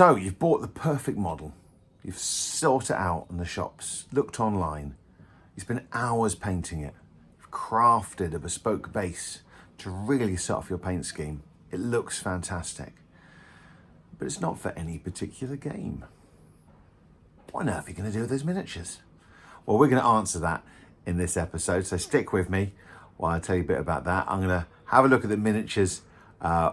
So you've bought the perfect model. You've sought it out in the shops, looked online. You spent hours painting it. You've crafted a bespoke base to really set off your paint scheme. It looks fantastic, but it's not for any particular game. What on earth are you going to do with those miniatures? Well, we're going to answer that in this episode, so stick with me while I tell you a bit about that. I'm going to have a look at the miniatures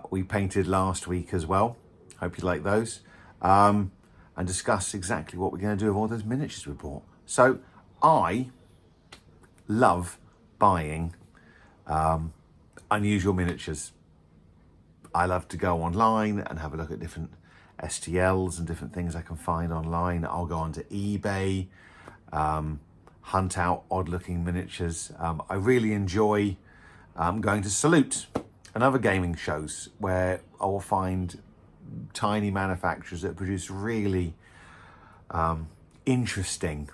we painted last week as well. Hope you like those. And discuss exactly what we're going to do with all those miniatures we bought. So I love buying unusual miniatures. I love to go online and have a look at different STLs and different things I can find online. I'll go onto eBay, hunt out odd looking miniatures. I really enjoy going to Salute and other gaming shows where I will find tiny manufacturers that produce really interesting,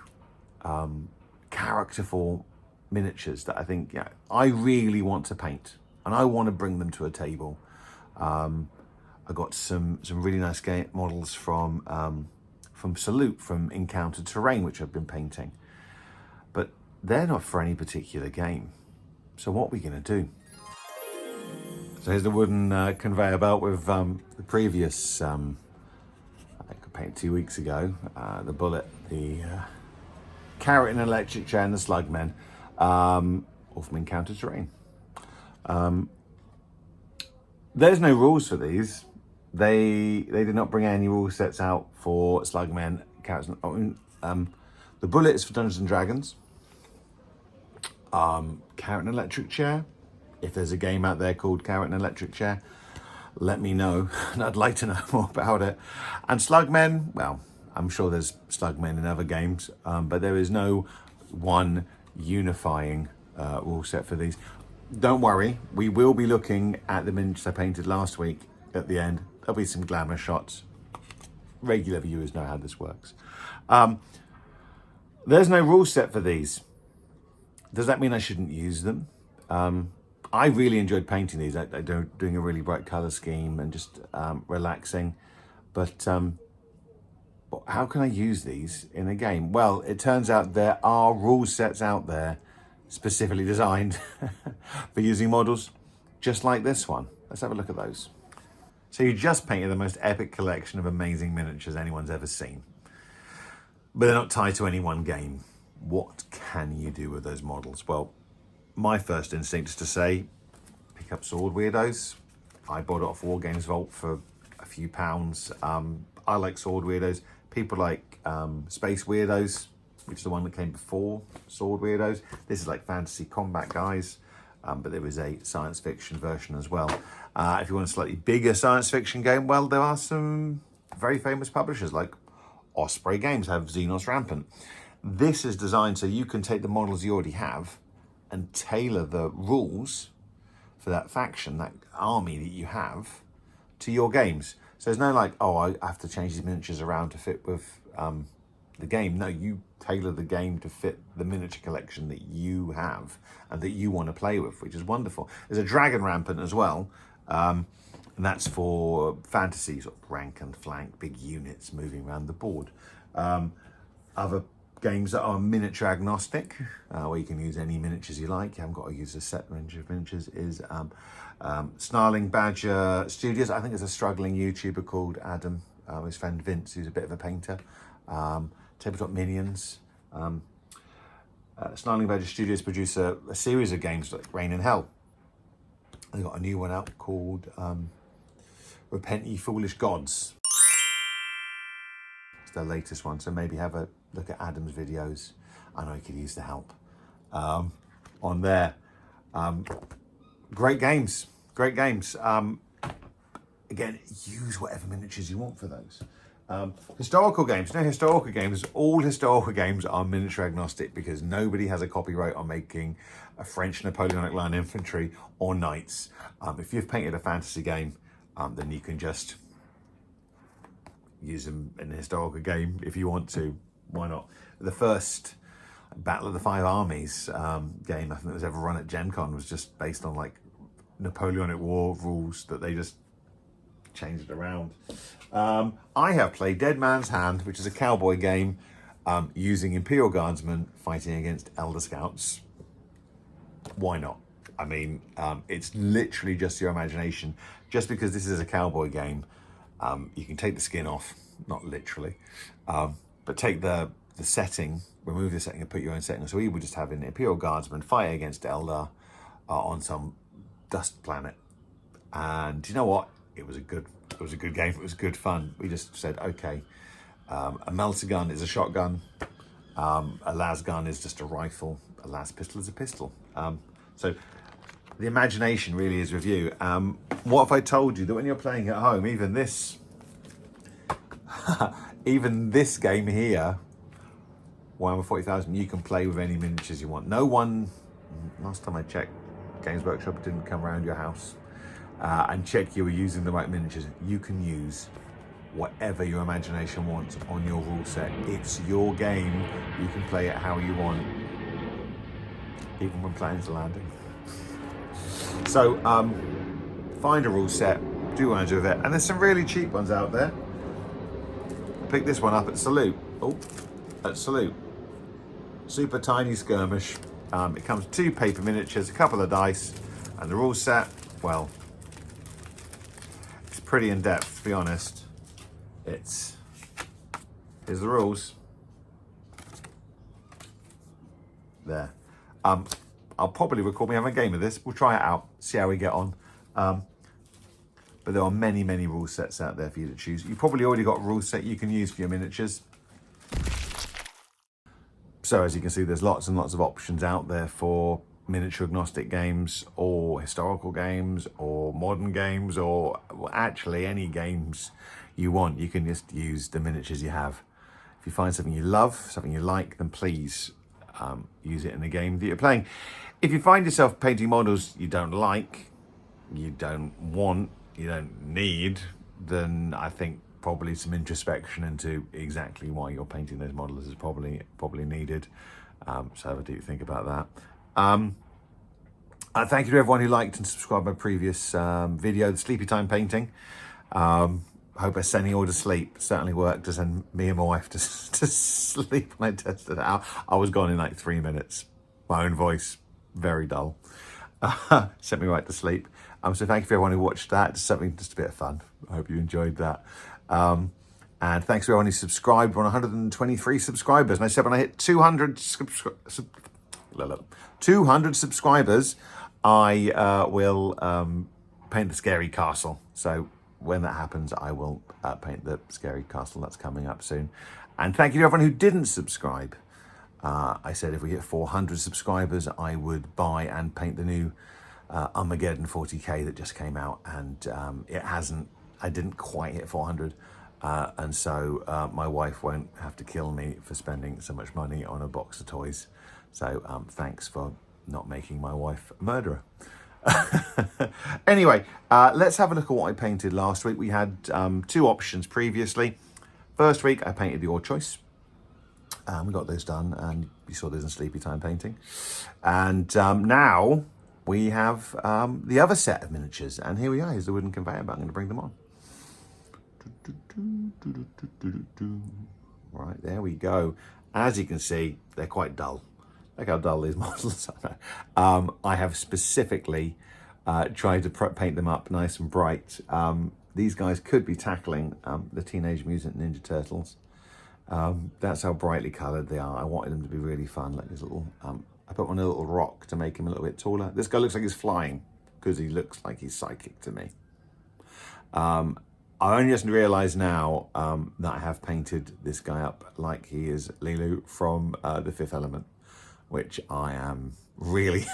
characterful miniatures that I think I really want to paint and I want to bring them to a table. I got some really nice game models from Salute, from Encounter Terrain, which I've been painting, but they're not for any particular game. So what are we going to do? So here's the wooden conveyor belt with the previous, I could paint 2 weeks ago, the Bullet, the Carrot and Electric Chair and the Slugmen, all from Encounter Terrain. There's no rules for these. They did not bring any rule sets out for Slugmen, Carrots, and the Bullet is for Dungeons and Dragons. Carrot and Electric Chair. If there's a game out there called Carrot and Electric Chair, let me know. I'd like to know more about it. And Slugmen, well, I'm sure there's Slugmen in other games, but there is no one unifying rule set for these. Don't worry, we will be looking at the miniatures I painted last week at the end. There'll be some glamour shots. Regular viewers know how this works. There's no rule set for these. Does that mean I shouldn't use them? I really enjoyed painting these. I doing a really bright color scheme and just relaxing. But how can I use these in a game? Well, it turns out there are rule sets out there specifically designed for using models just like this one. Let's have a look at those. So you just painted the most epic collection of amazing miniatures anyone's ever seen, but they're not tied to any one game. What can you do with those models? Well, my first instinct is to say, pick up Sword Weirdos. I bought it off War Games Vault for a few pounds. I like Sword Weirdos. People like Space Weirdos, which is the one that came before Sword Weirdos. This is like fantasy combat guys, but there is a science fiction version as well. If you want a slightly bigger science fiction game, well, there are some very famous publishers like Osprey Games have Xenos Rampant. This is designed so you can take the models you already have and tailor the rules for that faction, that army that you have, to your games. So there's no like, oh, I have to change these miniatures around to fit with the game. No, you tailor the game to fit the miniature collection that you have and that you want to play with, which is wonderful. There's a Dragon Rampant as well, and that's for fantasy, sort of rank and flank, big units moving around the board. Other games that are miniature agnostic, where you can use any miniatures you like, you haven't got to use a set range of miniatures, is Snarling Badger Studios. I think there's a struggling YouTuber called Adam, his friend Vince, who's a bit of a painter. Tabletop Minions. Snarling Badger Studios produce a series of games like Reign in Hell. They've got a new one out called Repent Ye Foolish Gods. It's their latest one, so maybe have a look at Adam's videos. I know he could use the help on there. Great games. Again, use whatever miniatures you want for those. Historical games. All historical games are miniature agnostic because nobody has a copyright on making a French Napoleonic line infantry or knights. If you've painted a fantasy game, then you can just use them in a historical game if you want to. Why not? The first Battle of the Five Armies game I think that was ever run at Gen Con was just based on like Napoleonic War rules that they just change it around. I have played Dead Man's Hand, which is a cowboy game using Imperial Guardsmen fighting against Elder Scouts. Why not? I mean, it's literally just your imagination. Just because this is a cowboy game, you can take the skin off, not literally, but take the setting, remove the setting and put your own setting. So we were just having Imperial Guardsmen fight against Eldar on some dust planet. And you know what? It was a good game. It was good fun. We just said, okay, a melter gun is a shotgun. A las gun is just a rifle. A las pistol is a pistol. So the imagination really is with you. What if I told you that when you're playing at home, even this game here, Warhammer 40,000, you can play with any miniatures you want. No one, last time I checked, Games Workshop didn't come around your house and check you were using the right miniatures. You can use whatever your imagination wants on your rule set. It's your game. You can play it how you want, even when planes are landing. So find a rule set, do what I do with it, and there's some really cheap ones out there. I picked this one up at Salute. At Salute. Super tiny skirmish. It comes with 2 paper miniatures, a couple of dice, and the rule set, well, it's pretty in depth, to be honest. Here's the rules. There. I'll probably record me having a game of this. We'll try it out, see how we get on. But there are many, many rule sets out there for you to choose. You've probably already got a rule set you can use for your miniatures. So as you can see, there's lots and lots of options out there for miniature agnostic games or historical games or modern games or actually any games you want. You can just use the miniatures you have. If you find something you love, something you like, then please use it in the game that you're playing. If you find yourself painting models you don't like, you don't want, you don't need, then I think probably some introspection into exactly why you're painting those models is probably needed. So have a deep think about that. Thank you to everyone who liked and subscribed my previous video, the Sleepy Time painting. Hope I sending you all to sleep. Certainly worked to send me and my wife to sleep when I tested it out. I was gone in like 3 minutes. My own voice, very dull. Sent me right to sleep. So thank you for everyone who watched that. Just a bit of fun. I hope you enjoyed that. And thanks to everyone who subscribed. We're on 123 subscribers. And I said when I hit 200 subscribers, I will paint the Scary Castle. So when that happens, I will paint the Scary Castle. That's coming up soon. And thank you to everyone who didn't subscribe. I said if we hit 400 subscribers, I would buy and paint the new Armageddon 40k that just came out, and it hasn't. I didn't quite hit 400, and so my wife won't have to kill me for spending so much money on a box of toys. So thanks for not making my wife a murderer. Anyway, let's have a look at what I painted last week. We had 2 options previously. First week I painted Your Choice. We got those done, and you saw those in Sleepy Time painting. And now we have the other set of miniatures, and here we are. Here's the wooden conveyor belt. I'm going to bring them on. Right, there we go. As you can see, they're quite dull. Look how dull these models are. I have specifically tried to paint them up nice and bright. These guys could be tackling the Teenage Mutant Ninja Turtles. That's how brightly coloured they are. I wanted them to be really fun, like this little, I put on a little rock to make him a little bit taller. This guy looks like he's flying because he looks like he's psychic to me. I only just realised now that I have painted this guy up like he is Lilu from The Fifth Element, which I am really,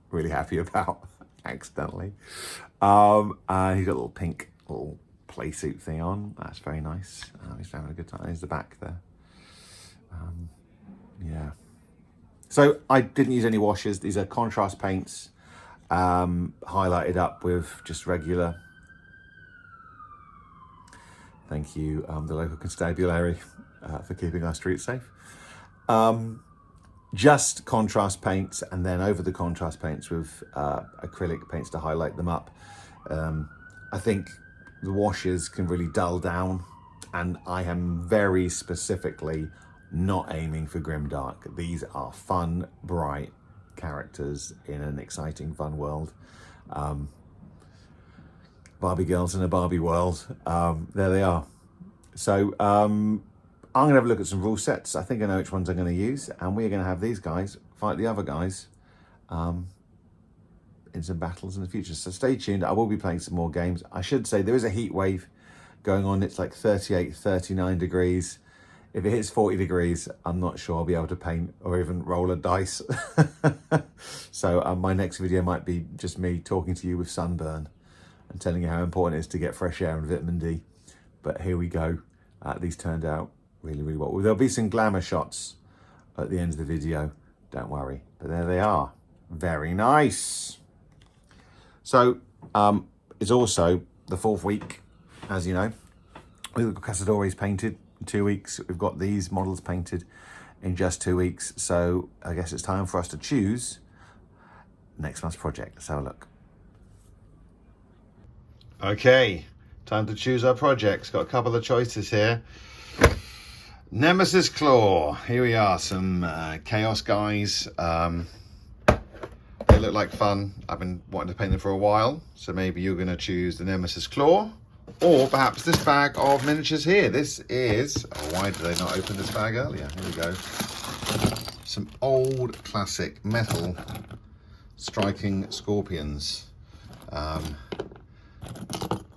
really happy about, accidentally. He's got a little pink little play suit thing on. That's very nice. He's having a good time. There's the back there. Yeah. So I didn't use any washes. These are contrast paints, highlighted up with just regular. Thank you, the local constabulary, for keeping our streets safe. Just contrast paints, and then over the contrast paints with acrylic paints to highlight them up. I think the washes can really dull down, and I am very specifically not aiming for grimdark. These are fun, bright characters in an exciting, fun world. Barbie girls in a Barbie world. There they are. So I'm going to have a look at some rule sets. I think I know which ones I'm going to use, and we're going to have these guys fight the other guys in some battles in the future. So stay tuned. I will be playing some more games. I should say there is a heat wave going on. It's like 38, 39 degrees. If it hits 40 degrees, I'm not sure I'll be able to paint or even roll a dice. So my next video might be just me talking to you with sunburn and telling you how important it is to get fresh air and vitamin D. But here we go. These turned out really, really well. There'll be some glamour shots at the end of the video, don't worry. But there they are. Very nice. So it's also the 4th week, as you know. We've got Cazadores painted in 2 weeks. We've got these models painted in just 2 weeks. So I guess it's time for us to choose next month's project. Let's have a look. Okay, time to choose our projects. Got a couple of choices here. Nemesis Claw. Here we are, some Chaos guys. They look like fun. I've been wanting to paint them for a while. So maybe you're going to choose the Nemesis Claw, or perhaps this bag of miniatures here. This is, oh, why did they not open this bag earlier? Here we go. Some old classic metal striking scorpions.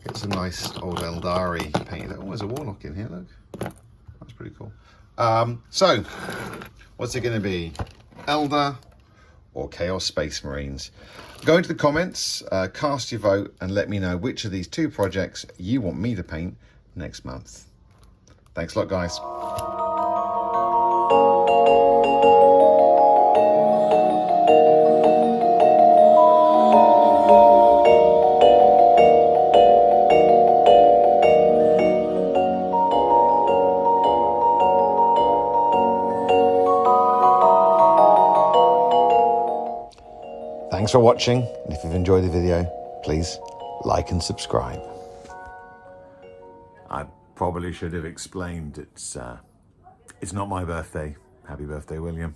Get some nice old Eldari painted. Oh, there's a Warlock in here, look. That's pretty cool. So, what's it going to be? Eldar or Chaos Space Marines? Go into the comments, cast your vote, and let me know which of these 2 projects you want me to paint next month. Thanks a lot, guys. Thanks for watching, and if you've enjoyed the video, please like and subscribe. I probably should have explained it's not my birthday. Happy birthday, William.